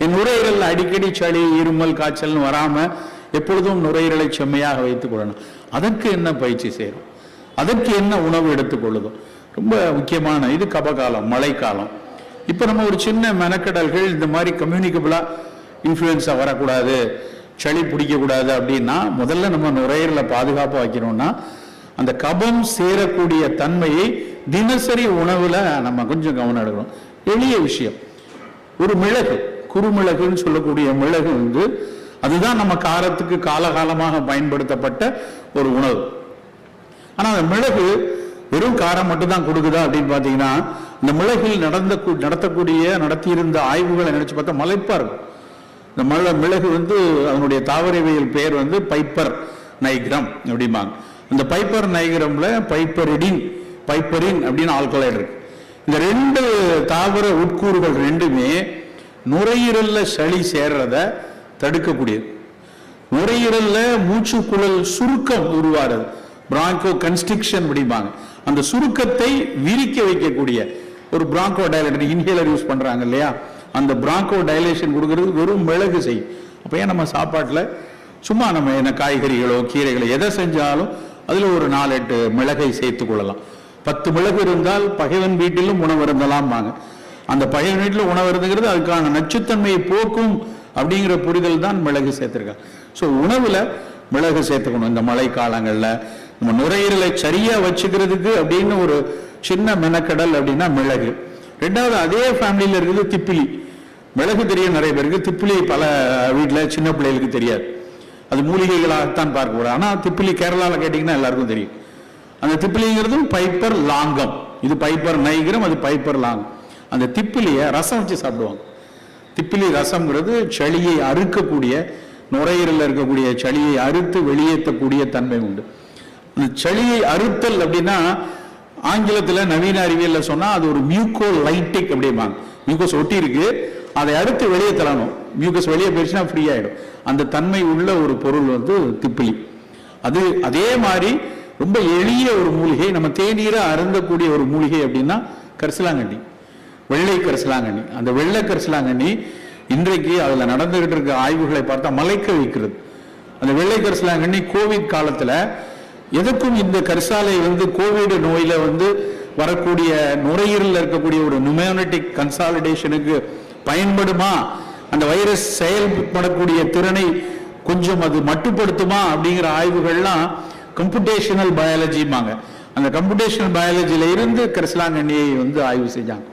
என் நுரையீரல் அடிக்கடி சளி இருமல் காய்ச்சல்னு வராம எப்பொழுதும் நுரையீரலை செம்மையாக வைத்துக் கொள்ளணும். அதற்கு என்ன பயிற்சி செய்யணும், அதற்கு என்ன உணவு எடுத்துக்கொள்ளுதோ, ரொம்ப முக்கியமான இது கபகாலம், மழைக்காலம். இப்ப நம்ம ஒரு சின்ன மெனக்கடல்கள் இந்த மாதிரி கம்யூனிகபிளா இன்ஃப்ளூயன்ஸா வரக்கூடாது, சளி பிடிக்கக்கூடாது அப்படின்னா முதல்ல நம்ம நுரையீரலை பாதுகாப்பாக வைக்கணும்னா அந்த கபம் சேரக்கூடிய தன்மையை தினசரி உணவுல நம்ம கொஞ்சம் கவனம் எடுக்கணும். எளிய விஷயம், ஒரு மிளகு, குறுமிளகுன்னு சொல்லக்கூடிய மிளகு வந்து அதுதான் நம்ம காரத்துக்கு காலகாலமாக பயன்படுத்தப்பட்ட ஒரு உணவு. ஆனா அந்த மிளகு வெறும் காரம் மட்டும் தான் கொடுக்குதா அப்படின்னு பாத்தீங்கன்னா, இந்த மிளகில் நடத்தியிருந்த ஆய்வுகளை நினைச்சு பார்த்தா மலைப்பா இருக்கும். இந்த மிளகு வந்து அதனுடைய தாவரவியல் பெயர் வந்து பைப்பர் நைகிரம் அப்படிம்பாங்க. இந்த பைப்பர் நைகிரம்ல பைப்பரின் அப்படின்னு ஆல்கலைடு இருக்கு. இந்த ரெண்டு தாவர உட்கூறுகள் ரெண்டுமே நுரையீரல்ல சளி சேர்றத தடுக்கக்கூடியது. நுரையீரல்ல மூச்சுக்குழல் சுருக்கம் உருவாறது, பிராங்கோ கன்ஸ்ட்ரிக்ஷன் அப்படிம்பாங்க. அந்த சுருக்கத்தை விரிக்க வைக்கக்கூடிய ஒரு பிராங்கோ டைலேட்டர், இன்ஹேலர் யூஸ் பண்றாங்க இல்லையா, அந்த பிராங்கோ டைலேஷன் கொடுக்கறது வெறும் மிளகு செய்யும். அப்ப ஏன் நம்ம சாப்பாட்டுல சும்மா நம்ம என்ன காய்கறிகளோ கீரைகளோ எதை செஞ்சாலும் அதுல ஒரு 4-8 மிளகை சேர்த்துக் கொள்ளலாம். 10 மிளகு இருந்தால் பகைவன் வீட்டிலும் உணவு இருந்தலாம். அந்த பகைவன் வீட்டில் உணவு இருந்துங்கிறது அதுக்கான நச்சுத்தன்மையை போக்கும் அப்படிங்கிற புரிதல் தான் மிளகு சேர்த்திருக்காங்க. ஸோ உணவுல மிளகு சேர்த்துக்கணும். இந்த மழை காலங்கள்ல நம்ம நுரையீரலை சரியா வச்சுக்கிறதுக்கு அப்படின்னு ஒரு சின்ன மெனக்கடல் அப்படின்னா மிளகு. ரெண்டாவது அதே ஃபேமிலியில இருக்குது திப்பிலி. மிளகு தெரியும் நிறைய பேருக்கு, திப்பிலி பல வீட்டில் சின்ன பிள்ளைகளுக்கு தெரியாது. அது மூலிகைகளாகத்தான் பார்க்கக்கூடாது. ஆனா திப்பிலி கேரளாவில் கேட்டீங்கன்னா எல்லாருக்கும் தெரியும். அந்த திப்பிலிங்கிறதும் பைப்பர் லாங்கம், இது பைப்பர் நைகிரம், அது பைப்பர் லாங்கம். அந்த திப்பிலியை ரசம் வச்சு சாப்பிடுவாங்க. திப்பிலி ரசம்ங்கிறது சளியை அறுக்கக்கூடிய, நுரையீரலில் இருக்கக்கூடிய சளியை அறுத்து வெளியேற்றக்கூடிய தன்மை உண்டு. அந்த சளியை அறுத்தல் அப்படின்னா ஆங்கிலத்தில் நவீன அறிவியல்ல சொன்னா அது ஒரு மியூகோலைட்டிக் அப்படிம்பாங்க. மியூகோஸ் ஒட்டி இருக்கு, அதை அடுத்து வெளியே தள்ளணும். மியூகஸ் வெளியே போயிடுச்சுன்னா ஃப்ரீ ஆயிடும். அந்த தன்மை உள்ள ஒரு பொருள் வந்து திப்பிலி. அது அதே மாதிரி ரொம்ப எளிய ஒரு மூலிகை, நம்ம தேநீரை அருந்தக்கூடிய ஒரு மூலிகை அப்படின்னா கரிசலாங்கண்ணி, வெள்ளை கரிசலாங்கண்ணி. அந்த வெள்ளை கரிசலாங்கண்ணி இன்றைக்கு அதுல நடந்துகிட்டு இருக்க ஆய்வுகளை பார்த்தா மலைக்க வைக்கிறது. அந்த வெள்ளை கரிசலாங்கண்ணி கோவிட் காலத்துல எதுக்கும் இந்த கரிசாலை வந்து கோவிட் நோயில வந்து வரக்கூடிய நுரையீரலில் இருக்கக்கூடிய ஒரு நியூமோனிட்டிக் கன்சாலிடேஷனுக்கு பயன்படுமா, அந்த வைரஸ் செயல்படக்கூடிய திறனை கொஞ்சம் அது மட்டுப்படுத்துமா அப்படிங்கிற ஆய்வுகள்லாம் கம்ப்யூட்டேஷனல் பயாலஜிமாங்க. அந்த கம்ப்யூட்டேஷனல் பயாலஜியில இருந்து கரிசலாங்கண்ணியை வந்து ஆய்வு செஞ்சாங்க.